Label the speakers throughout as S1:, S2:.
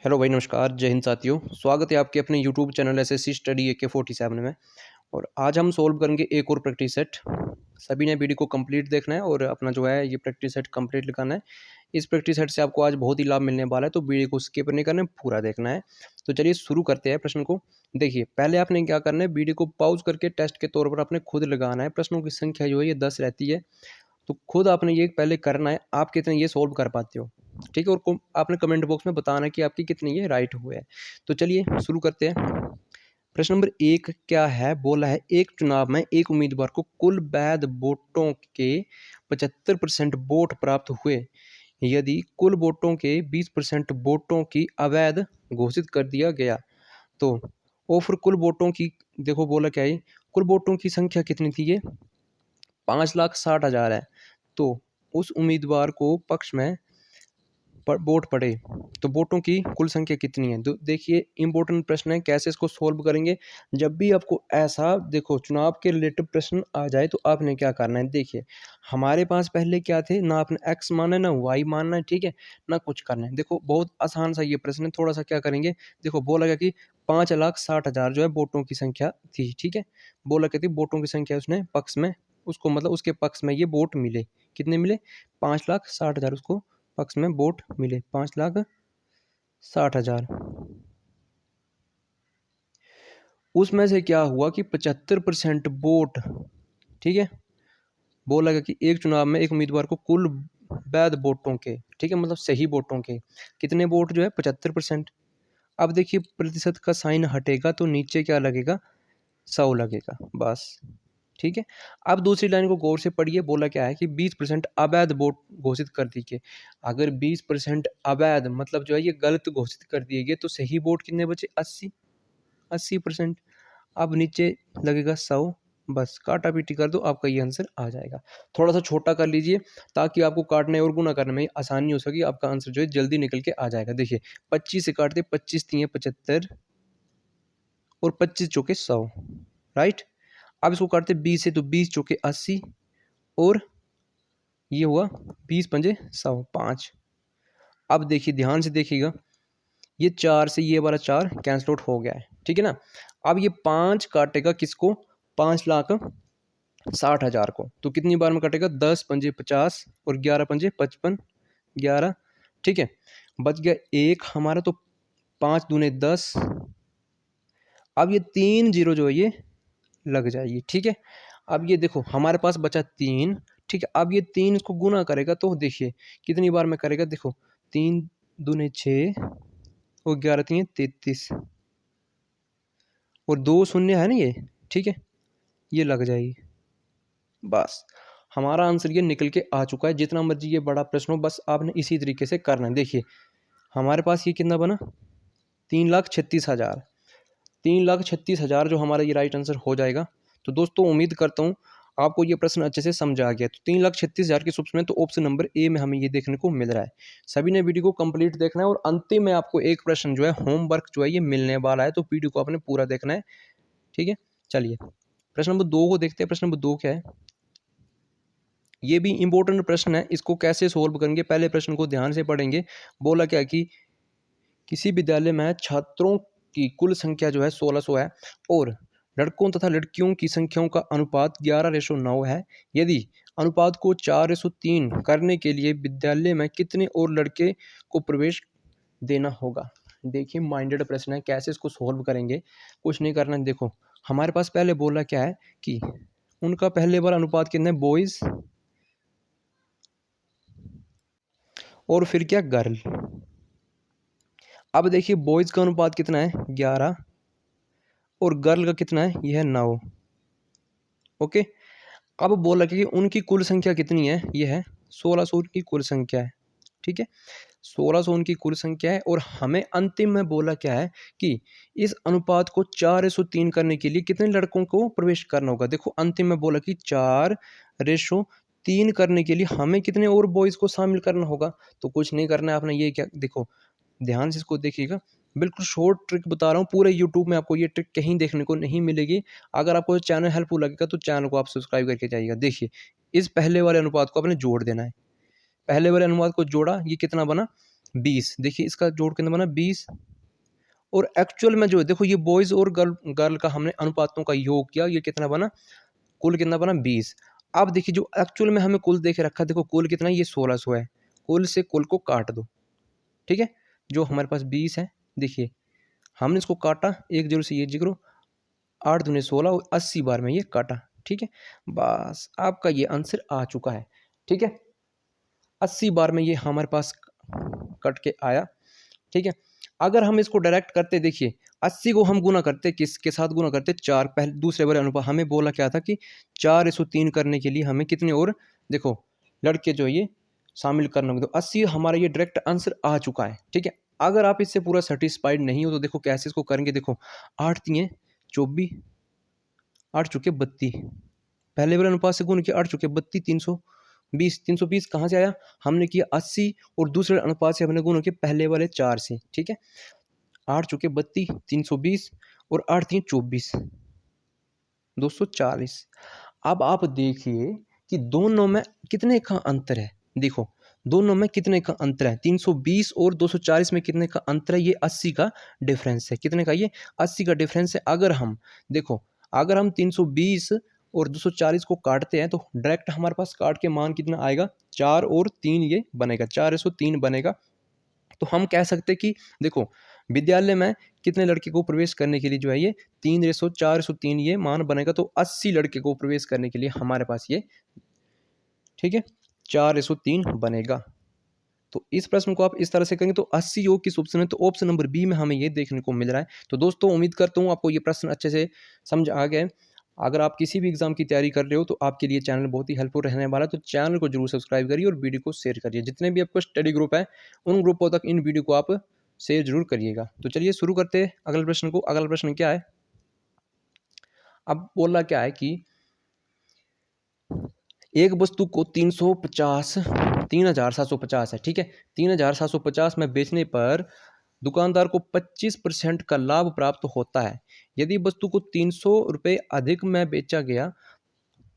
S1: Hello भाई, नमस्कार, जय हिंद साथियों। स्वागत है आपके अपने YouTube channel SSC study AK47 में। और आज हम सोल्व करेंगे एक और प्रैक्टिस सेट। सभी ने वीडियो को कंप्लीट देखना है और अपना जो है ये प्रैक्टिस सेट कंप्लीट करना है। इस प्रैक्टिस सेट से आपको आज बहुत ही लाभ मिलने वाला है, तो वीडियो को स्किप नहीं करना है, पूरा देखना है। तो चलिए शुरू करते हैं प्रश्न को। देखिए, पहले आपने क्या करना है, वीडियो को पॉज करके टेस्ट के तौर पर आपने खुद लगाना है। प्रश्नों की संख्या जो है ये 10 रहती है, तो खुद आपने ये पहले करना है आप कितने ये सोल्व कर पाते हो। ठीक है, और आपने कमेंट बॉक्स में बताना है कि आपकी कितनी ये राइट हुए हैं। तो चलिए शुरू करते हैं। प्रश्न नंबर 1 क्या है, बोला है एक चुनाव में एक उम्मीदवार को कुल वैध वोटों के 75% वोट प्राप्त हुए। यदि कुल वोटों के 20% वोटों की अवैध घोषित कर दिया गया तो और कुल वोटों की, देखो बोला क्या है, कुल वोटों की संख्या कितनी थी, ये 5,60,000 है। तो उस उम्मीदवार को पक्ष में वोट पड़े तो वोटों की कुल संख्या कितनी है। तो देखिए, इंपॉर्टेंट प्रश्न है, कैसे इसको सोल्व करेंगे। जब भी आपको ऐसा देखो चुनाव के रिलेटेड प्रश्न आ जाए तो आपने क्या करना है। देखिए, हमारे पास पहले क्या थे, ना आपने एक्स मानना है ना वाई मानना है, ठीक है, ना कुछ करना है। देखो बहुत आसान सा ये प्रश्न है, थोड़ा सा क्या करेंगे। देखो बोला गया कि 5,60,000 जो है वोटों की संख्या थी, ठीक है। बोला क्या थी, वोटों की संख्या उसने पक्ष में, उसको मतलब उसके पक्ष में ये वोट मिले, कितने मिले, 5,60,000 उसको पक्ष में वोट मिले, 5,60,000। उसमें से क्या हुआ कि 75% वोट, ठीक है, बोला गया कि एक चुनाव में एक उम्मीदवार को कुल वैध वोटों के, ठीक है, मतलब सही वोटों के कितने वोट जो है 75%। अब देखिए प्रतिशत का साइन हटेगा तो नीचे क्या लगेगा, 100 लगेगा बस, ठीक है। अब दूसरी लाइन को गौर से पढ़िए, बोला क्या है कि 20% अवैध वोट घोषित कर दीजिए। अगर 20% अवैध मतलब जो है ये गलत घोषित कर दिए गए तो सही वोट कितने बचे, 80%। अब नीचे लगेगा 100, बस काटा पीटी कर दो, आपका ये आंसर आ जाएगा। थोड़ा सा छोटा कर लीजिए ताकि आपको काटने और गुना करने में आसानी हो सके, आपका आंसर जो है जल्दी निकल के आ जाएगा। देखिए 25 से काटते, 25 3 75 और 25 चौके 100, राइट। अब इसको काटते 20 से, तो 20 चौके 80 और ये हुआ 20 पंजे 100, 5। अब देखिए ध्यान से देखिएगा, ये 4 से ये वाला 4 कैंसल आउट हो गया है, ठीक है ना। अब ये 5 काटेगा किसको, 5,60,000 को, तो कितनी बार में काटेगा, 10 पंजे 50 और 11 पंजे 55, 11, ठीक है। बच गया एक हमारा, तो 5 दूने 10। अब ये 3 जीरो जो है ये लग जाएगी, ठीक है। अब ये देखो हमारे पास बचा 3, ठीक है। अब ये 3 इसको गुना करेगा तो देखिए कितनी बार में करेगा, देखो 3 दूने 6 और 11 3 33 और 2 शून्य है ना ये, ठीक है, ये लग जाएगी। बस हमारा आंसर ये निकल के आ चुका है। जितना मर्जी ये बड़ा प्रश्न हो, बस आपने इसी तरीके से करना है। देखिए हमारे पास ये कितना बना, 3,36,000, 3,36,000 जो हमारा ये राइट आंसर हो जाएगा। तो दोस्तों उम्मीद करता हूँ आपको ये प्रश्न अच्छे से समझ आ गया। तो 3,36,000 के सूत्र में तो ऑप्शन नंबर ए में हमें ये देखने को मिल रहा है। सभी ने वीडियो को कंप्लीट देखना है और अंतिम में आपको एक प्रश्न जो है होमवर्क जो है ये मिलने वाला है, तो वीडियो को आपने पूरा देखना है, ठीक है। चलिए प्रश्न नंबर 2 को देखते हैं। प्रश्न नंबर 2 क्या है, ये भी इंपॉर्टेंट प्रश्न है, इसको कैसे सोल्व करेंगे, पहले प्रश्न को ध्यान से पढ़ेंगे। बोला क्या कि किसी विद्यालय में छात्रों की कुल संख्या जो है 1600 है और लड़कों तथा लड़कियों की संख्याओं का अनुपात 11:9 है। यदि अनुपात को 4:3 करने के लिए विद्यालय में कितने और लड़के को प्रवेश देना होगा। देखिए माइंडेड प्रश्न है, कैसे इसको सोल्व करेंगे, कुछ नहीं करना। देखो हमारे पास पहले बोला क्या है कि उनका पहले वाला अनुपात कितना है, बॉयज और फिर क्या, गर्ल। अब देखिए बॉयज का अनुपात कितना है, 11 और गर्ल का कितना है, यह है 9, ओके। अब बोला कि उनकी कुल संख्या कितनी है, यह है 1600 की कुल संख्या है, ठीक है। 1600 उनकी कुल संख्या है और हमें अंतिम में बोला क्या है कि इस अनुपात को 4:3 करने के लिए कितने लड़कों को प्रवेश करना होगा। देखो अंतिम में बोला कि 4:3 करने के लिए हमें कितने और बॉयज को शामिल करना होगा। तो कुछ नहीं करना है आपने, ये क्या, देखो ध्यान से इसको देखिएगा, बिल्कुल शॉर्ट ट्रिक बता रहा हूँ। पूरे यूट्यूब में आपको ये ट्रिक कहीं देखने को नहीं मिलेगी। अगर आपको चैनल हेल्पफुल लगेगा तो चैनल को आप सब्सक्राइब करके जाइएगा। देखिए इस पहले वाले अनुपात को आपने जोड़ देना है, पहले वाले अनुपात को जोड़ा, ये कितना बना, 20, देखिए इसका जोड़ कितना बना 20, और एक्चुअल में जो है देखो ये बॉयज़ और गर्ल का हमने अनुपातों का योग किया, ये कितना बना, कुल कितना बना 20। अब देखिए जो एक्चुअल में हमें कुल देके रखा, देखो कुल कितना है, ये 1600 है। कुल से कुल को काट दो, ठीक है। जो हमारे पास 20 है, देखिए हमने इसको काटा, एक जीरो से ये जीरो, 8 दूनी 16 और 80 बार में ये काटा, ठीक है। बस आपका ये आंसर आ चुका है, ठीक है। 80 बार में ये हमारे पास कट के आया, ठीक है। अगर हम इसको डायरेक्ट करते, देखिए 80 को हम गुना करते, किसके साथ गुना करते, 4, पहले दूसरे वाले अनुपात हमें बोला क्या था कि 4:3 करने के लिए हमें कितने और देखो लड़के जो ये शामिल करना होंगे, तो 80 हमारा ये डायरेक्ट आंसर आ चुका है, ठीक है। अगर आप इससे पूरा सेटिस्फाइड नहीं हो तो देखो कैसे इसको करेंगे, देखो 8 3 24, 8 चुके 32, पहले वाले अनुपात से गुण किया, 8 चुके 32, 320, 320 कहाँ से आया, हमने किया 80 और दूसरे अनुपात से हमने गुण किया पहले वाले 4 से, ठीक है। 8 चुके 32, 320 और 8 3 24, 240। अब आप देखिए कि दोनों में कितने का अंतर है, देखो दोनों में कितने का अंतर है, 320 और 240 में कितने का अंतर है, ये 80 का डिफरेंस है, कितने का, ये 80 का डिफरेंस है। अगर हम देखो, अगर हम 320 और 240 को काटते हैं तो डायरेक्ट हमारे पास काट के मान कितना आएगा, 4 और 3 ये बनेगा, 4:3 बनेगा। तो हम कह सकते हैं कि देखो विद्यालय में कितने लड़के को प्रवेश करने के लिए जो है ये 3:4:3 ये मान बनेगा, तो 80 लड़के को प्रवेश करने के लिए हमारे पास ये, ठीक है, 4:3 बनेगा। तो इस प्रश्न को आप इस तरह से करेंगे तो 80 योग किस ऑप्शन है, तो ऑप्शन नंबर बी में हमें ये देखने को मिल रहा है। तो दोस्तों उम्मीद करता हूँ आपको ये प्रश्न अच्छे से समझ आ गया है। अगर आप किसी भी एग्जाम की तैयारी कर रहे हो तो आपके लिए चैनल बहुत ही हेल्पफुल रहने वाला है, तो चैनल को जरूर सब्सक्राइब करिए और वीडियो को शेयर करिए। जितने भी आपको स्टडी ग्रुप है उन ग्रुपों तक इन वीडियो को आप शेयर जरूर करिएगा। तो चलिए शुरू करते हैं अगले प्रश्न को। अगला प्रश्न क्या है, अब बोला क्या है कि एक वस्तु को 3,750 है, ठीक है, 3,750 में बेचने पर दुकानदार को 25% का लाभ प्राप्त होता है। यदि वस्तु को 300 रुपये अधिक में बेचा गया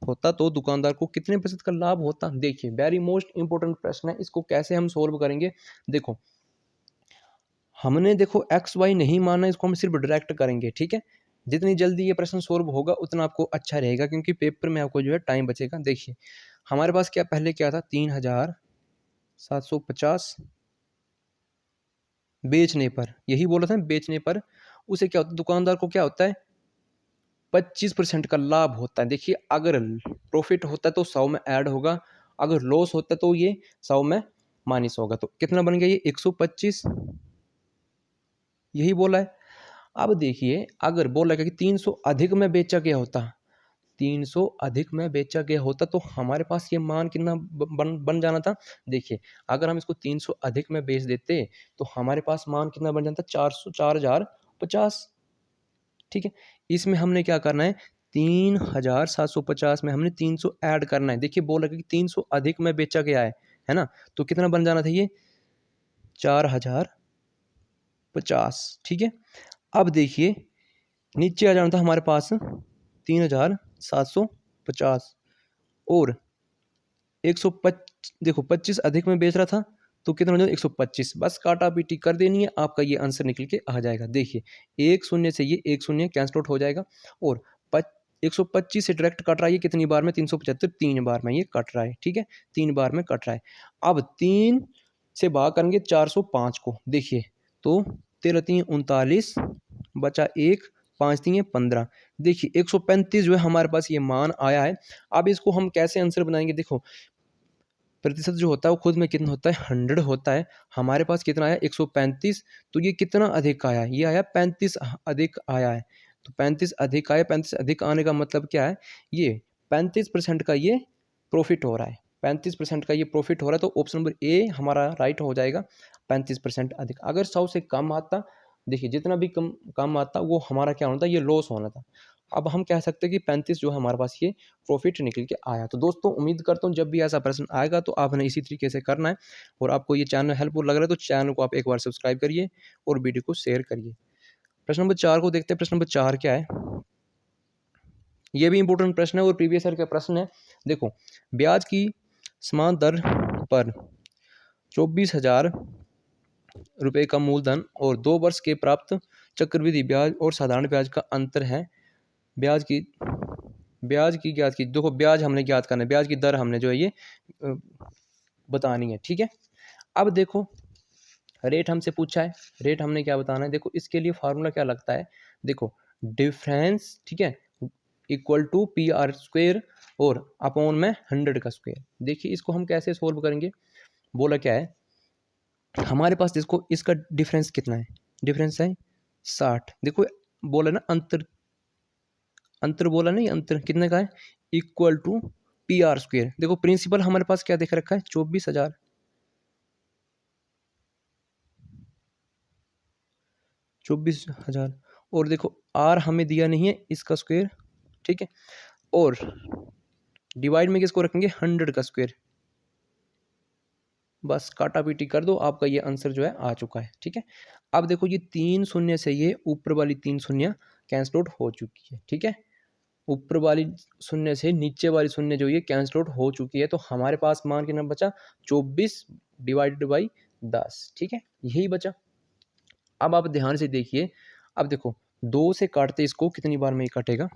S1: होता तो दुकानदार को कितने प्रतिशत का लाभ होता। देखिए वेरी मोस्ट इंपॉर्टेंट प्रश्न है, इसको कैसे हम सोल्व करेंगे। देखो हमने देखो एक्स वाई नहीं माना, इसको हम सिर्फ डायरेक्ट करेंगे, ठीक है। जितनी जल्दी ये प्रश्न सोल्व होगा उतना आपको अच्छा रहेगा, क्योंकि पेपर में आपको जो है टाइम बचेगा। देखिए हमारे पास क्या पहले क्या था, 3,750 बेचने पर, यही बोला था बेचने पर, उसे क्या होता है, दुकानदार को क्या होता है 25% का लाभ होता है। देखिए अगर प्रॉफिट होता है तो 100 में ऐड होगा, अगर लॉस होता है तो ये 100 में माइनस होगा, तो कितना बन गया ये 125, यही बोला है। अब देखिए अगर बोला कि 300 अधिक में बेचा गया होता, 300 अधिक में बेचा गया होता तो हमारे पास ये मान कितना बन जाना था। देखिए अगर हम इसको 300 अधिक में बेच देते तो हमारे पास मान कितना बन जाता, 4,050, ठीक है। इसमें हमने क्या करना है, 3,750 में हमने 300 ऐड करना है। देखिए बोला कि 300 अधिक में बेचा गया है ना, तो कितना बन जाना था ये 4,050, ठीक है। अब देखिए नीचे आ जाना था हमारे पास 3,750 और 125, देखो 25 अधिक में बेच रहा था तो कितना हो जाएगा 125, बस काटा पीटी कर देनी है, आपका ये आंसर निकल के आ जाएगा। देखिए एक शून्य से ये एक शून्य कैंसल आउट हो जाएगा और 125 से डायरेक्ट कट रहा है ये कितनी बार में, 375, 3 बार में ये कट रहा है, ठीक है, 3 बार में कट रहा है। अब 3 से भाग करेंगे 405 को, देखिए तो 13 3 39 बचा 1, 5 3 15, देखिए 135 जो है हमारे पास ये मान आया है। अब इसको हम कैसे आंसर बनाएंगे, देखो प्रतिशत जो होता है वो खुद में कितना होता है 100 होता है, हमारे पास कितना आया 135, तो ये कितना अधिक आया, ये आया 35 अधिक आया है। तो 35 अधिक आया, 35 अधिक आने का मतलब क्या है, ये 35% का ये प्रॉफिट हो रहा है, 35% का ये प्रॉफिट हो रहा है, तो ऑप्शन नंबर ए हमारा राइट हो जाएगा, 35% अधिक। अगर 100 से कम आता, देखिए जितना भी कम आता वो हमारा क्या होना था, ये लॉस होना था। अब हम कह सकते हैं कि 35 जो है हमारे पास ये प्रॉफिट निकल के आया। तो दोस्तों उम्मीद करता हूँ जब भी ऐसा प्रश्न आएगा तो आपने इसी तरीके से करना है, और आपको ये चैनल हेल्पफुल लग रहा है तो चैनल को आप एक बार सब्सक्राइब करिए और वीडियो को शेयर करिए। प्रश्न नंबर 4 को देखते हैं। प्रश्न नंबर 4 क्या है, ये भी इंपॉर्टेंट प्रश्न है और प्रीवियस ईयर का प्रश्न है। देखो ब्याज की समान दर पर 24,000 रुपए का मूलधन और 2 वर्ष के प्राप्त चक्रवृद्धि ब्याज और साधारण ब्याज का अंतर है। ब्याज की ज्ञात की, देखो ब्याज हमने ज्ञात करना है, ब्याज की दर हमने जो है ये बतानी है। ठीक है, अब देखो रेट हमसे पूछा है, रेट हमने क्या बताना है। देखो इसके लिए फार्मूला क्या लगता है, देखो डिफरेंस, ठीक है, equal to P R square और अपॉन में 100 का स्क्वेयर। देखिए इसको हम कैसे सोल्व करेंगे, बोला क्या है हमारे पास, इसको इसका डिफरेंस कितना है, डिफरेंस है 60। देखो बोला ना अंतर, अंतर बोला नहीं, अंतर कितने का है, equal to P R square. देखो प्रिंसिपल हमारे पास क्या देख रखा है, 24,000, 24,000, और देखो आर हमें दिया नहीं है, इसका स्क्वेयर, ठीक है, और डिवाइड में किसको रखेंगे, 100 का स्क्वेयर। बस काटा पीटी कर दो, आपका ये आंसर जो है आ चुका है। ठीक है, अब देखो ये 3 शून्य से ये ऊपर वाली 3 शून्य कैंसल आउट हो चुकी है। ठीक है, ऊपर वाली शून्य से नीचे वाली शून्य जो ये कैंसल आउट हो चुकी है, तो हमारे पास मान कितना बचा, 24 डिवाइडेड बाई 10। ठीक है, यही बचा। अब आप ध्यान से देखिए, अब देखो 2 से काटते इसको कितनी बार में ये कटेगा,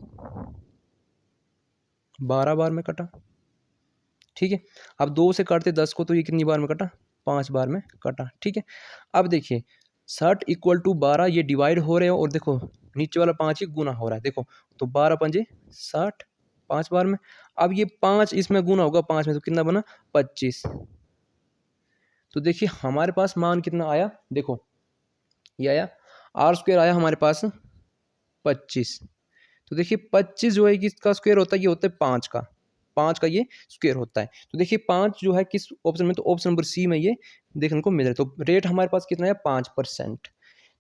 S1: 12 बार में कटा। ठीक है, अब 2 से काटते 10 को, तो ये कितनी बार में कटा, 5 बार में कटा। ठीक है, अब देखिए 60 इक्वल टू 12, ये डिवाइड हो रहे हैं और देखो नीचे वाला 5 ही गुना हो रहा है। देखो तो 12 पंजे 60, 5 बार में। अब ये 5 इसमें गुना होगा 5 में, तो कितना बना, 25। तो देखिए हमारे पास मान कितना आया, देखो ये आया आर स्क्वेयर आया हमारे पास 25। तो देखिए 25 जो है किसका स्क्वायर होता है, ये होता है 5 का, 5 का ये स्क्वायर होता है। तो देखिए 5 जो है किस ऑप्शन में, तो ऑप्शन नंबर सी में ये देखने को मिल रहा है। तो रेट हमारे पास कितना है, 5%।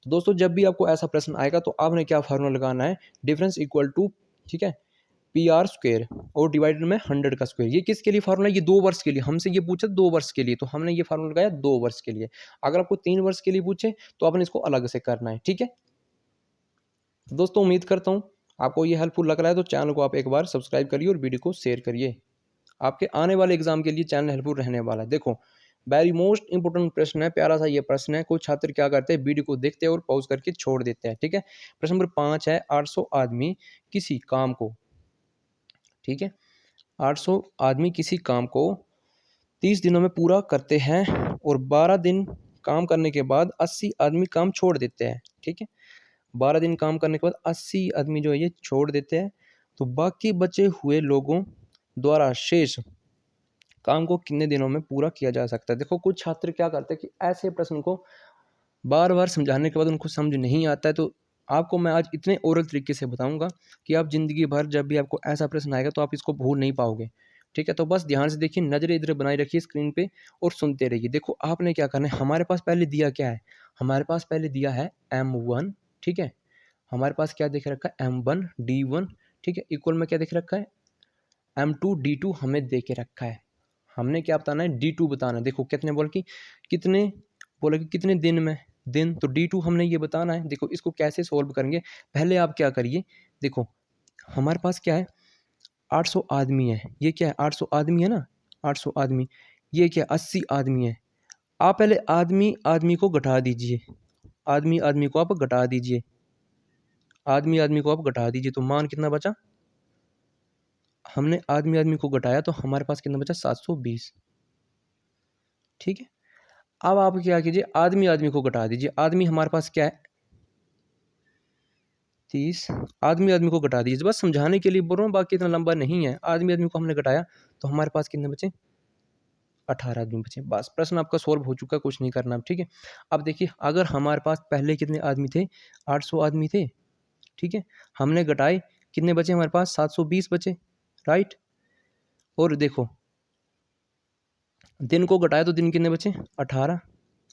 S1: तो दोस्तों जब भी आपको ऐसा प्रश्न आएगा तो आपने क्या फार्मूला लगाना है, डिफरेंस इक्वल टू, ठीक है, पी आर स्क्वेयर और डिवाइडेड में 100 का स्क्वायर। ये किसके लिए फार्मूला है, ये 2 वर्ष के लिए, हमसे ये पूछा 2 वर्ष के लिए, तो हमने ये फार्मूला लगाया 2 वर्ष के लिए। अगर आपको 3 वर्ष के लिए पूछे तो आपने इसको अलग से करना है। ठीक है दोस्तों, उम्मीद करता हूँ आपको ये हेल्पफुल लग रहा है, तो चैनल को आप एक बार सब्सक्राइब करिए और वीडियो को शेयर करिए। आपके आने वाले एग्जाम के लिए चैनल हेल्पफुल रहने वाला है। देखो वेरी मोस्ट इंपोर्टेंट प्रश्न है, प्यारा सा ये प्रश्न है। कुछ छात्र क्या करते हैं, वीडियो को देखते हैं और पॉज करके छोड़ देते हैं। ठीक है, प्रश्न नंबर 5 है, 800 आदमी किसी काम को, ठीक है, 800 आदमी किसी काम को 30 दिनों में पूरा करते हैं और 12 दिन काम करने के बाद 80 आदमी काम छोड़ देते हैं। ठीक है, 12 दिन काम करने के बाद 80 आदमी जो है ये छोड़ देते हैं, तो बाकी बचे हुए लोगों द्वारा शेष काम को कितने दिनों में पूरा किया जा सकता है। देखो कुछ छात्र क्या करते हैं कि ऐसे प्रश्न को बार बार समझाने के बाद उनको समझ नहीं आता है, तो आपको मैं आज इतने ओरल तरीके से बताऊंगा कि आप जिंदगी भर जब भी आपको ऐसा प्रश्न आएगा तो आप इसको भूल नहीं पाओगे। ठीक है, तो बस ध्यान से देखिए, नजरें इधर बनाए रखिए स्क्रीन पे और सुनते रहिए। देखो आपने क्या करना है, हमारे पास पहले दिया क्या है, हमारे पास पहले दिया है M1। ठीक है, हमारे पास क्या देख रखा है, M1 D1। ठीक है, इक्वल में क्या देख रखा है, M2 D2 हमें दे के रखा है। हमने क्या बताना है, D2 बताना है। देखो कितने बोल कि कितने, बोला कि कितने दिन में, दिन, तो D2 हमने ये बताना है। देखो इसको कैसे सोल्व करेंगे, पहले आप क्या करिए, देखो हमारे पास क्या है, 800 आदमी है, ये क्या है 800 आदमी है ना, 800 आदमी, ये क्या 80 आदमी है। आप पहले आदमी आदमी को घटा दीजिए, आदमी आदमी को आप घटा दीजिए, आदमी आदमी को आप घटा दीजिए, तो मान कितना बचा, हमने आदमी आदमी को घटाया तो हमारे पास कितना बचा, 720। ठीक है, अब आप क्या कीजिए, आदमी आदमी को घटा दीजिए, आदमी हमारे पास क्या है 30, आदमी आदमी को घटा दीजिए, बस समझाने के लिए बोल रहा हूँ, बाकी इतना लंबा नहीं है। आदमी आदमी को हमने घटाया तो हमारे पास कितने बचे, 18 आदमी बचे। बस प्रश्न आपका सोल्व हो चुका है, कुछ नहीं करना। ठीक है, अब देखिए अगर हमारे पास पहले कितने आदमी थे, 800 आदमी थे। ठीक है, हमने घटाए, कितने बचे हमारे पास, 720 बचे, राइट। और देखो दिन को घटाया तो दिन कितने बचे, 18।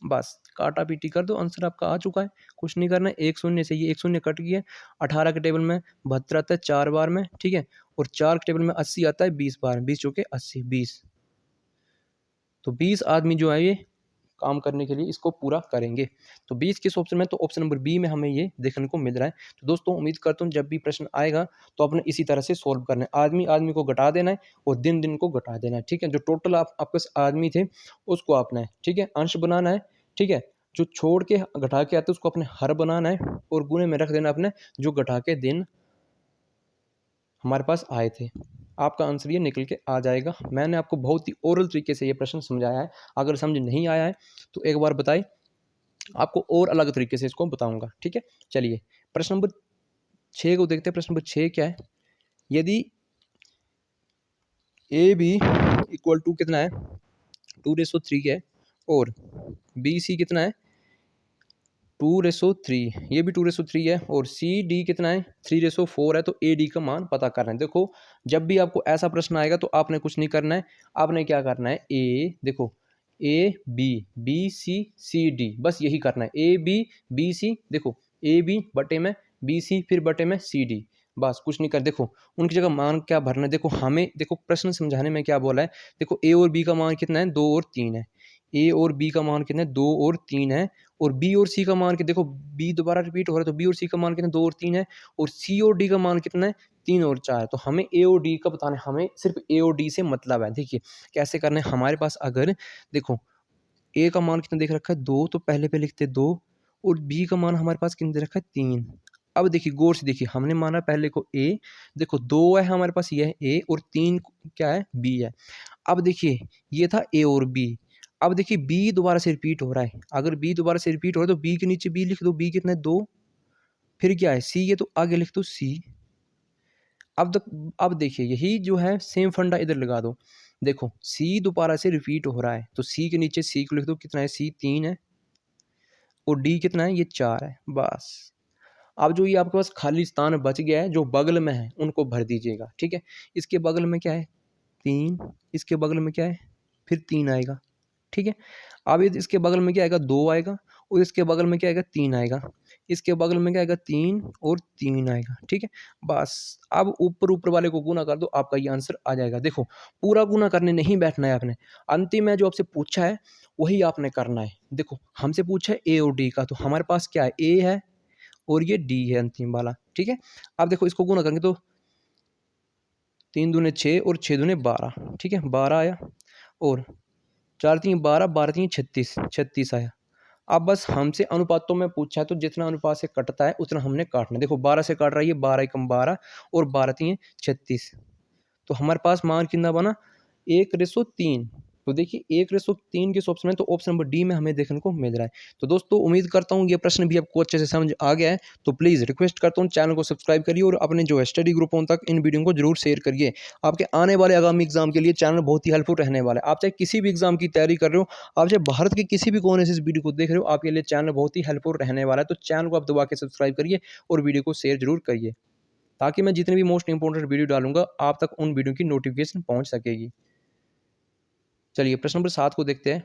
S1: बस काटा पीटी कर दो, आंसर आपका आ चुका है, कुछ नहीं करना है। एक शून्य से ये एक शून्य कट गया, 18 के टेबल में 72 आता है 4 बार में। ठीक है, और 4 के टेबल में 80 आता है 20 बार, 20 चौके 80, 20। तो 20 आदमी जो है ये काम करने के लिए इसको पूरा करेंगे। तो 20 किस ऑप्शन में, तो ऑप्शन नंबर बी में हमें ये देखने को मिल रहा है। तो दोस्तों उम्मीद करता हूँ जब भी प्रश्न आएगा तो आपने इसी तरह से सोल्व करना है, आदमी आदमी को घटा देना है और दिन दिन को घटा देना है। ठीक है, जो टोटल आपके आदमी थे उसको आपने, ठीक है, अंश बनाना है। ठीक है, जो छोड़ के घटा के आते हैं उसको अपने हर बनाना है और गुणे में रख देना अपने जो घटा के दिन हमारे पास आए थे। आपका आंसर ये निकल के आ जाएगा। मैंने आपको बहुत ही ओरल तरीके से ये प्रश्न समझाया है। अगर समझ नहीं आया है तो एक बार बताइए, आपको और अलग तरीके से इसको बताऊंगा। ठीक है, चलिए प्रश्न नंबर 6 को देखते हैं। प्रश्न नंबर 6 क्या है? यदि ए बी इक्वल टू कितना है 2/3 है और बी सी कितना है 2/3, ये भी 2/3 है और सी डी कितना है 3/4 है। तो ए डी का मान पता करना है। देखो जब भी आपको ऐसा प्रश्न आएगा तो आपने कुछ नहीं करना है, आपने क्या करना है ए देखो A B B C C D, बस यही करना है। ए बी बी सी, देखो ए बी बटे में बी सी फिर बटे में सी डी, बस कुछ नहीं कर। देखो उनकी जगह मान क्या भरना है। देखो हमें देखो प्रश्न समझाने में क्या बोला है, देखो ए और बी का मान कितना है 2 और 3 है। ए और बी का मान कितना है 2 और 3 है और बी और सी का मान के देखो बी दोबारा रिपीट हो रहा है तो बी और सी का मान कितना 2 और 3 है और सी और डी का मान कितना है 3 और 4 है। तो हमें ए और डी का बताना है, हमें सिर्फ ए और डी से मतलब है। देखिए कैसे करना है, हमारे पास अगर देखो ए का मान कितना देख रखा है 2, तो पहले पे लिखते 2 और बी का मान हमारे पास कितना दे रखा है 3। अब देखिए गौर से देखिए, हमने माना पहले को ए, देखो 2 है हमारे पास ये है ए और 3 क्या है बी है। अब देखिए ये था ए और बी, अब देखिए बी दोबारा से रिपीट हो रहा है। अगर बी दोबारा से रिपीट हो रहा है तो बी के नीचे बी लिख दो, बी कितना है 2, फिर क्या है सी है तो आगे लिख दो सी। अब देखिए यही जो है सेम फंडा इधर लगा दो। देखो सी दोबारा से रिपीट हो रहा है तो सी के नीचे सी को लिख दो, कितना है सी 3 है और डी कितना है ये 4 है। बस अब जो ये आपके पास खाली स्थान बच गया है जो बगल में है उनको भर दीजिएगा। ठीक है, इसके बगल में क्या है 3, इसके बगल में क्या है फिर 3 आएगा। ठीक है, अब ये इसके बगल में क्या आएगा 2 आएगा और इसके बगल में क्या आएगा 3 आएगा, इसके बगल में क्या आएगा 3 और 3 आएगा। ठीक है, बस अब ऊपर ऊपर वाले को गुना कर दो, आपका ये आंसर आ जाएगा। देखो पूरा गुना करने नहीं बैठना है आपने, अंतिम में जो आपसे पूछा है वही आपने करना है। देखो हमसे पूछा है ए और डी का, तो हमारे पास क्या है ए है और ये डी है अंतिम वाला। ठीक है, अब देखो इसको गुना करेंगे तो 3 दूने 6 और 6 दूने 12। ठीक है 12 आया और 4 3 12, 12 3 36, 36 आया। अब बस हमसे अनुपातों में पूछा है तो जितना अनुपात से कटता है उतना हमने काटना है। देखो 12 से काट रहा है ये 12 एकम 12 और 12 3 36, तो हमारे पास मान कितना बना 1/3। तो देखिए 1/3 किस ऑप्शन में, तो ऑप्शन नंबर डी में हमें देखने को मिल रहा है। तो दोस्तों उम्मीद करता हूँ ये प्रश्न भी आपको अच्छे से समझ आ गया है। तो प्लीज़ रिक्वेस्ट करता हूँ चैनल को सब्सक्राइब करिए और अपने जो है स्टडी ग्रुपों तक इन वीडियो को जरूर शेयर करिए। आपके आने वाले आगामी एग्जाम के लिए चैनल बहुत ही हेल्पफुल रहने वाला है। आप चाहे किसी भी एग्जाम की तैयारी कर रहे हो, आप चाहे भारत के किसी भी कोने से इस वीडियो को देख रहे हो, आपके लिए चैनल बहुत ही हेल्पफुल रहने वाला है। तो चैनल को आप दबा के सब्सक्राइब करिए और वीडियो को शेयर जरूर करिए ताकि मैं जितने भी मोस्ट इंपॉर्टेंट वीडियो डालूंगा आप तक उन वीडियो की नोटिफिकेशन पहुंच सकेगी। चलिए प्रश्न नंबर 7 को देखते हैं।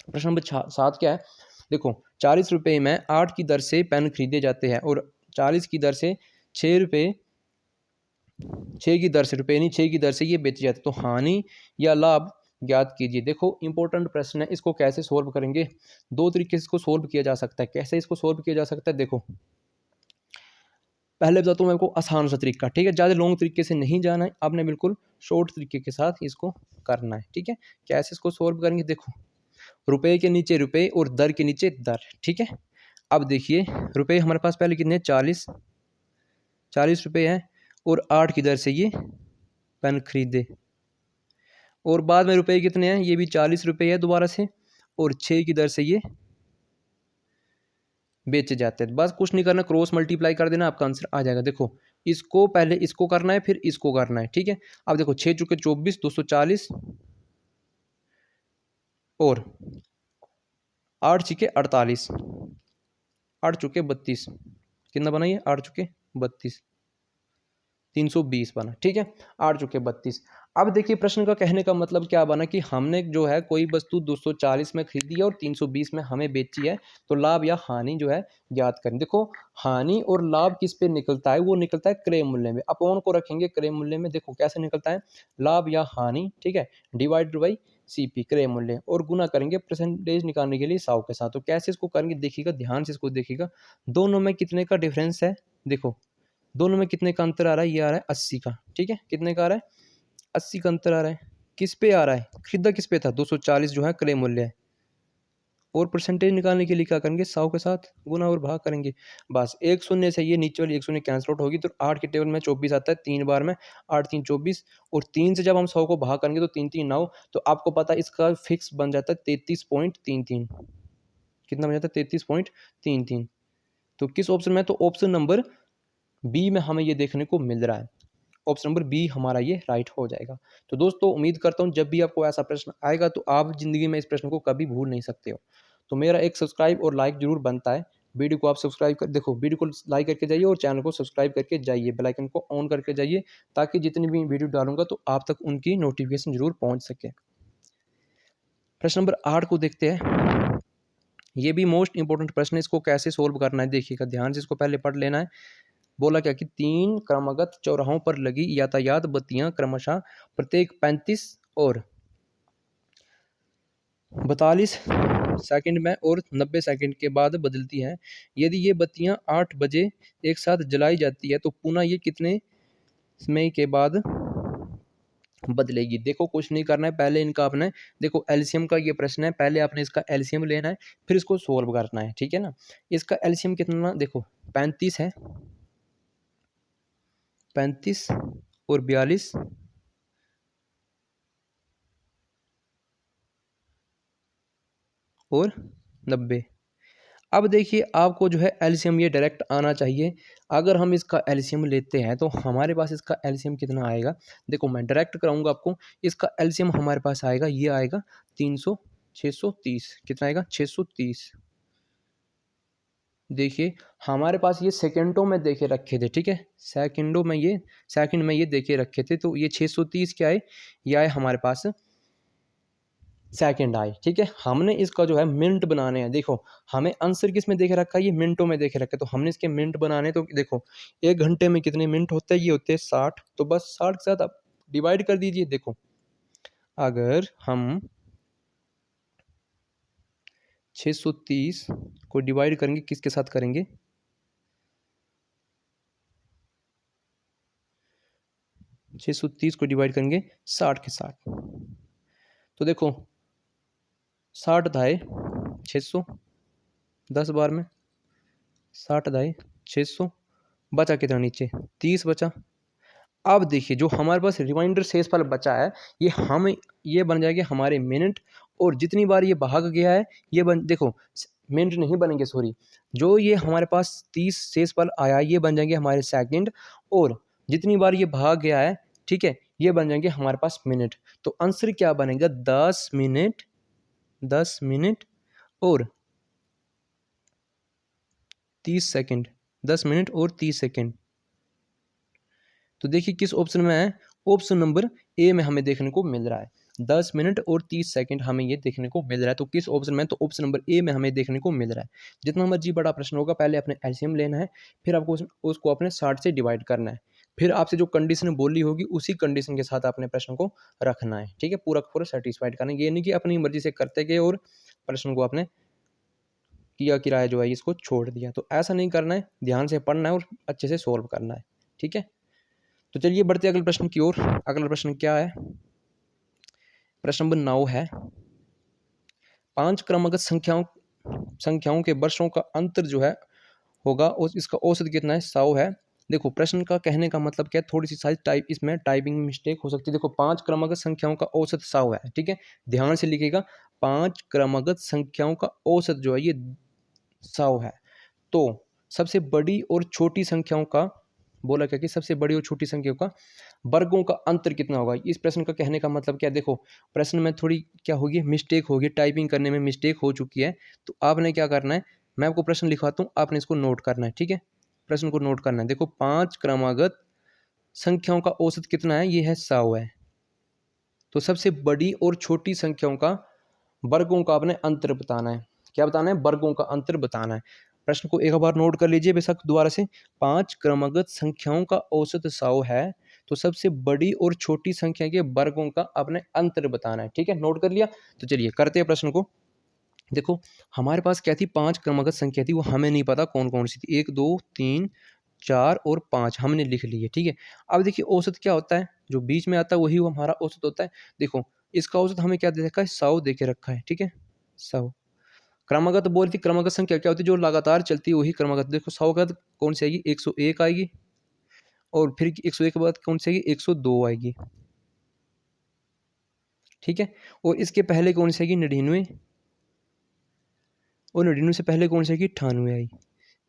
S1: प्रश्न नंबर 7 क्या है, देखो 40 रुपये में 8 की दर से पेन खरीदे जाते हैं और 40 की दर से 6 रुपये 6 की दर से रुपये नहीं 6 की दर से ये बेचे जाते हैं, तो हानि या लाभ ज्ञात कीजिए। देखो इंपॉर्टेंट प्रश्न है, इसको कैसे सोल्व करेंगे, दो तरीके से इसको सोल्व किया जा सकता है। कैसे इसको सोल्व किया जा सकता है, देखो पहले बताता हूँ मैं आपको आसान सा तरीका। ठीक है, ज़्यादा लॉन्ग तरीके से नहीं जाना है, आपने बिल्कुल शॉर्ट तरीके के साथ इसको करना है। ठीक है, कैसे इसको सोल्व करेंगे, देखो रुपए के नीचे रुपए और दर के नीचे दर। ठीक है, अब देखिए रुपए हमारे पास पहले कितने 40 रुपये हैं और 8 की दर से ये पेन खरीदे और बाद में रुपए कितने हैं, ये भी 40 रुपये है दोबारा से और 6 की दर से ये बेचे जाते हैं। बस कुछ नहीं करना, क्रॉस मल्टीप्लाई कर देना, आपका आंसर आ जाएगा। देखो इसको पहले इसको करना है फिर इसको करना है। ठीक है, अब देखो 6 चुके 24, 240 और 8 छिके 48, 8 चुके 32, कितना बना ये 8 चुके 32, 320 बना। ठीक है, 8 चुके 32। अब देखिए प्रश्न का कहने का मतलब क्या बना कि हमने जो है कोई वस्तु 240 में खरीदी है और 320 में हमें बेची है, तो लाभ या हानि जो है ज्ञात करें। देखो हानि और लाभ किस पे निकलता है, वो निकलता है क्रय मूल्य में। अपॉन को रखेंगे क्रय मूल्य में, देखो कैसे निकलता है लाभ या हानि। ठीक है, डिवाइडेड बाई सीपी क्रय मूल्य और गुना करेंगे परसेंटेज निकालने के लिए 100 के साथ। तो कैसे इसको करेंगे देखिएगा, ध्यान से इसको देखिएगा, दोनों में कितने का डिफरेंस है, देखो दोनों में कितने का अंतर आ रहा है, ये आ रहा है 80 का। ठीक है, कितने का आ रहा है 80 का अंतर आ रहा है। किस पे आ रहा है, खरीदा किस पे था 240 जो है क्रय मूल्य है और परसेंटेज निकालने के लिए क्या करेंगे, 100 के साथ गुना और भाग करेंगे। बस एक शून्य से ये नीचे वाली एक शून्य कैंसिल आउट होगी, तो 8 के टेबल में 24 आता है, 3 बार में 8 3 24, और 3 से जब हम 100 को भाग करेंगे तो 3 3 9, तो आपको पता है इसका फिक्स बन जाता है 33.33। कितना बन जाता है, 33.33। तो किस ऑप्शन में, तो ऑप्शन नंबर बी में हमें ये देखने को मिल रहा है। ऑप्शन नंबर बी हमारा ये राइट हो जाएगा। तो दोस्तों उम्मीद करता हूँ जब भी आपको ऐसा प्रश्न आएगा तो आप जिंदगी में इस प्रश्न को कभी भूल नहीं सकते हो। तो मेरा एक सब्सक्राइब और लाइक जरूर बनता है। वीडियो को आप सब्सक्राइब कर देखो, वीडियो को लाइक करके जाइए और चैनल को सब्सक्राइब करके जाइए, बेल आइकन को ऑन करके जाइए, ताकि जितनी भी वीडियो डालूंगा तो आप तक उनकी नोटिफिकेशन जरूर पहुंच सके। प्रश्न नंबर 8 को देखते हैं। ये भी मोस्ट इंपॉर्टेंट प्रश्न है, इसको कैसे सोल्व करना है देखिएगा ध्यान से, इसको पहले पढ़ लेना है। बोला क्या कि 3 क्रमगत चौराहों पर लगी यातायात बत्तियां क्रमशः प्रत्येक 35 और 42 सेकंड में और 90 सेकंड के बाद बदलती हैं। यदि ये बत्तियां 8 बजे एक साथ जलाई जाती है तो पुनः ये कितने समय के बाद बदलेगी। देखो कुछ नहीं करना है, पहले इनका आपने देखो एलसीएम का ये प्रश्न है, पहले आपने इसका एलसीएम लेना है, फिर इसको सोल्व करना है, ठीक है ना। इसका एलसीएम कितना, देखो 35 है, 35 और 42 और 90। अब देखिए आपको जो है एलसीएम ये डायरेक्ट आना चाहिए। अगर हम इसका एलसीएम लेते हैं तो हमारे पास इसका एलसीएम कितना आएगा, देखो मैं डायरेक्ट कराऊंगा आपको। इसका एलसीएम हमारे पास आएगा, ये आएगा 300 630। कितना आएगा, 630। देखिए हमारे पास ये सेकंडों में देखे रखे थे, ठीक है, सेकंडों में ये सेकंड में ये देखे रखे थे, तो ये 630 क्या है, ये आए हमारे पास सेकंड आए, ठीक है। हमने इसका जो है मिनट बनाने हैं, देखो हमें आंसर किस में देखे रखा है, ये मिनटों में देखे रखा है, तो हमने इसके मिनट बनाने, तो देखो 1 घंटे में कितने मिनट होते हैं, ये होते हैं 60, तो बस 60 के साथ आप डिवाइड कर दीजिए। देखो अगर हम 630 को डिवाइड करेंगे, किसके साथ करेंगे, 630 को डिवाइड करेंगे 60 के साथ, तो देखो 60 दाए 600, 10 बार में 60 दाए 600, बचा कितना नीचे 30 बचा। अब देखिए जो हमारे पास रिमाइंडर शेषफल बचा है, ये बन जाएगा हमारे मिनट, और जितनी बार ये भाग गया है ये देखो मिनट नहीं बनेंगे, सॉरी, जो ये हमारे पास 30 शेषफल आया ये बन जाएंगे हमारे सेकंड, और जितनी बार ये भाग गया है, ठीक है, ये बन जाएंगे हमारे पास मिनट। तो आंसर क्या बनेगा, 10 मिनट, 10 मिनट और 30 सेकंड, 10 मिनट और 30 सेकंड। तो देखिए किस ऑप्शन में है, ऑप्शन नंबर ए में हमें देखने को मिल रहा है, 10 मिनट और 30 सेकंड हमें ये देखने को मिल रहा है। तो किस ऑप्शन में, तो ऑप्शन नंबर ए में हमें देखने को मिल रहा है। जितना मर्जी बड़ा प्रश्न होगा, पहले अपने एलसीएम लेना है, फिर आपको उसको अपने 60 से डिवाइड करना है, फिर आपसे जो कंडीशन बोली होगी उसी कंडीशन के साथ अपने प्रश्न को रखना है, ठीक है, पूरा पूरा सेटिस्फाइड करना है। ये नहीं कि अपनी मर्जी से करते गए और प्रश्न को आपने किया किराया जो है इसको छोड़ दिया, तो ऐसा नहीं करना है, ध्यान से पढ़ना है और अच्छे से सोल्व करना है, ठीक है। तो चलिए बढ़ते अगले प्रश्न की ओर। अगला प्रश्न क्या है, प्रश्न नंबर 9 है, 5 क्रमागत संख्याओं के वर्षों का अंतर जो है होगा और इसका औसत कितना है, 100 है। देखो प्रश्न का कहने का मतलब क्या है, थोड़ी सी साइज इसमें टाइपिंग मिस्टेक हो सकती है। देखो 5 क्रमागत संख्याओं का औसत 100 है, ठीक है, ध्यान से लिखिएगा, 5 क्रमागत संख्याओं का औसत जो है ये 100 है। तो सबसे बड़ी और छोटी संख्याओं का बोला क्या कि सबसे बड़ी और छोटी संख्याओं का वर्गों का अंतर कितना होगा। इस प्रश्न का कहने का मतलब क्या, देखो प्रश्न में थोड़ी क्या होगी, मिस्टेक होगी, टाइपिंग करने में मिस्टेक हो चुकी है, तो आपने क्या करना है, मैं आपको प्रश्न लिखवाता हूँ, आपने इसको नोट करना है, ठीक है, प्रश्न को नोट करना है। देखो 5 क्रमागत संख्याओं का औसत कितना है, ये है 100 है। तो सबसे बड़ी और छोटी संख्याओं का वर्गों का आपने अंतर बताना है। क्या बताना है, वर्गों का अंतर बताना है। प्रश्न को एक बार नोट कर लीजिए बेशक दोबारा से, 5 क्रमागत संख्याओं का औसत 100 है, तो सबसे बड़ी और छोटी संख्या के वर्गों का आपने अंतर बताना है, ठीक है, नोट कर लिया। तो चलिए करते हैं प्रश्न को। देखो हमारे पास क्या थी, 5 क्रमागत संख्या थी, वो हमें नहीं पता कौन कौन सी थी, 1 2 3 4 और 5 हमने लिख ली है, ठीक है। अब देखिए औसत क्या होता है, जो बीच में आता है वही वो हमारा औसत होता है। देखो इसका औसत हमें क्या दे रखा है, 100 दे के रखा है, ठीक है, 100। क्रमागत बोल थी, क्रमागत संख्या क्या होती है? जो लगातार चलती है वही क्रमागत। देखो 100 के बाद कौन सी आएगी? 101 आएगी, और फिर 101 के बाद कौन सी आएगी? 102 आएगी, ठीक है। और इसके पहले कौन सी आएगी? 99, और 99 से पहले कौन सी आएगी? 98 आई।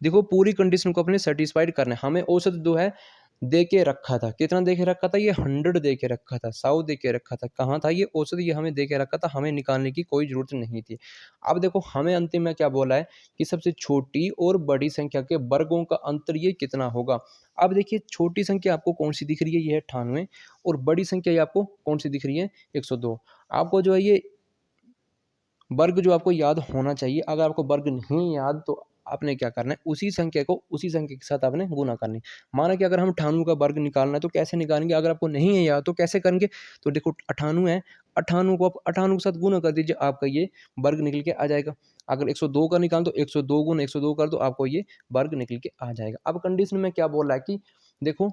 S1: देखो पूरी कंडीशन को अपने सेटिस्फाइड करना है। हमें औसत जो है दे के रखा था, कितना दे के रखा था? ये 100 दे के रखा था, 100 दे के रखा था। कहाँ था ये औसत? ये हमें दे के रखा था, हमें निकालने की कोई ज़रूरत नहीं थी। अब देखो हमें अंतिम में क्या बोला है कि सबसे छोटी और बड़ी संख्या के वर्गों का अंतर ये कितना होगा। अब देखिए छोटी संख्या आपको कौन सी दिख रही है? ये है 98, और बड़ी संख्या ये आपको कौन सी दिख रही है? 102। आपको जो है ये वर्ग जो आपको याद होना चाहिए। अगर आपको वर्ग नहीं याद तो आपने क्या करना है? उसी संख्या को उसी संख्या के साथ आपने गुना करनी है। माना कि अगर हम 98 का वर्ग निकालना है तो कैसे निकालेंगे? अगर आपको नहीं है याद तो कैसे करेंगे? तो देखो 98 है, 98 को आप 98 के साथ गुना कर दीजिए, आपका ये वर्ग निकल के आ जाएगा। अगर 102 का निकालें तो 102 गुना 102 कर दो, आपको ये वर्ग निकल के आ जाएगा। अब कंडीशन में क्या बोल रहा है कि देखो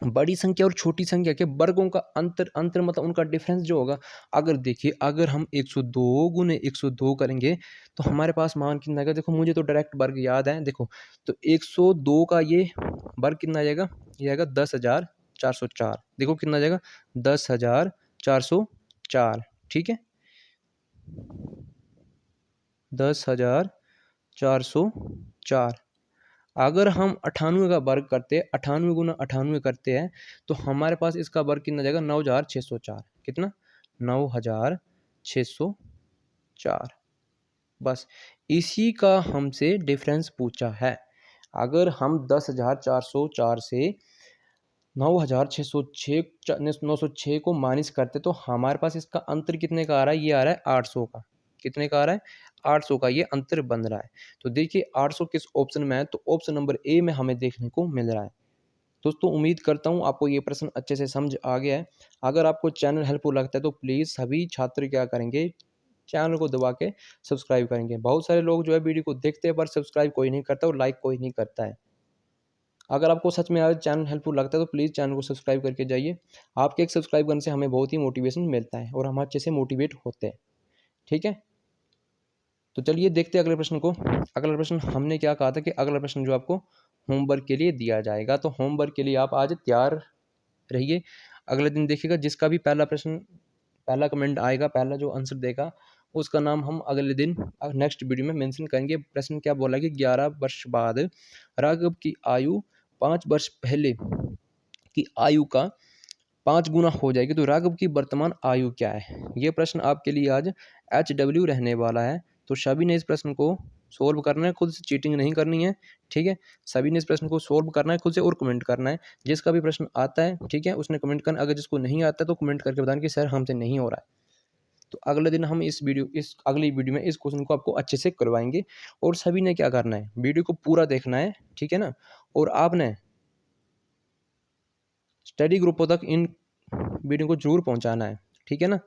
S1: बड़ी संख्या और छोटी संख्या के वर्गों का अंतर, अंतर मतलब उनका डिफरेंस जो होगा। अगर देखिए अगर हम 102 गुने 102 करेंगे तो हमारे पास मान कितना आएगा? देखो मुझे तो डायरेक्ट वर्ग याद है। देखो तो 102 का ये वर्ग कितना आ जाएगा? ये आएगा 10,404। देखो कितना आ जाएगा? 10,404, ठीक है, 10,404। अगर हम 98 का वर्ग करते हैं, 98 गुना 98 करते हैं तो हमारे पास इसका वर्ग कितना जाएगा? 9,604। कितना? 9,604। बस इसी का हमसे डिफरेंस पूछा है। अगर हम 10,404 से 9,606 को माइनस करते तो हमारे पास इसका अंतर कितने का आ रहा है? ये आ रहा है 800 का। कितने का आ रहा है? 800 का ये अंतर बन रहा है। तो देखिए 800 किस ऑप्शन में है? तो ऑप्शन नंबर ए में हमें देखने को मिल रहा है। दोस्तों उम्मीद करता हूँ आपको ये प्रश्न अच्छे से समझ आ गया है। अगर आपको चैनल हेल्पफुल लगता है तो प्लीज़ सभी छात्र क्या करेंगे? चैनल को दबा के सब्सक्राइब करेंगे। बहुत सारे लोग जो है वीडियो को देखते हैं पर सब्सक्राइब कोई नहीं करता और लाइक कोई नहीं करता है। अगर आपको सच में आज चैनल हेल्पफुल लगता है तो प्लीज़ चैनल को सब्सक्राइब करके जाइए। आपके एक सब्सक्राइब करने से हमें बहुत ही मोटिवेशन मिलता है और हम अच्छे से मोटिवेट होते हैं, ठीक है। तो चलिए देखते हैं अगले प्रश्न को। अगला प्रश्न हमने क्या कहा था कि अगला प्रश्न जो आपको होमवर्क के लिए दिया जाएगा, तो होमवर्क के लिए आप आज तैयार रहिए। अगले दिन देखिएगा जिसका भी पहला प्रश्न, पहला कमेंट आएगा, पहला जो आंसर देगा उसका नाम हम अगले दिन नेक्स्ट वीडियो में मेंशन करेंगे। प्रश्न क्या बोला कि 11 वर्ष बाद राघव की आयु 5 वर्ष पहले की आयु का 5 गुना हो जाएगी, तो राघव की वर्तमान आयु क्या है? ये प्रश्न आपके लिए आज HW रहने वाला है। तो सभी ने इस प्रश्न को सोल्व करना है, खुद से चीटिंग नहीं करनी है, ठीक है। सभी ने इस प्रश्न को सोल्व करना है खुद से और कमेंट करना है। जिसका भी प्रश्न आता है, ठीक है, उसने कमेंट करना। अगर जिसको नहीं आता तो कमेंट करके बताना कि सर हमसे नहीं हो रहा है। तो अगले दिन हम इस अगली वीडियो में इस क्वेश्चन को आपको अच्छे से करवाएंगे। और सभी ने क्या करना है? वीडियो को पूरा देखना है, ठीक है ना। और आपने स्टडी ग्रुपों तक इन वीडियो को जरूर पहुंचाना है, ठीक है ना।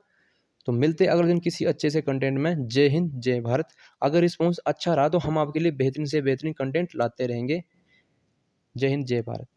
S1: तो मिलते हैं अगले दिन किसी अच्छे से कंटेंट में। जय हिंद, जय भारत। अगर रिस्पॉन्स अच्छा रहा तो हम आपके लिए बेहतरीन से बेहतरीन कंटेंट लाते रहेंगे। जय हिंद, जय भारत।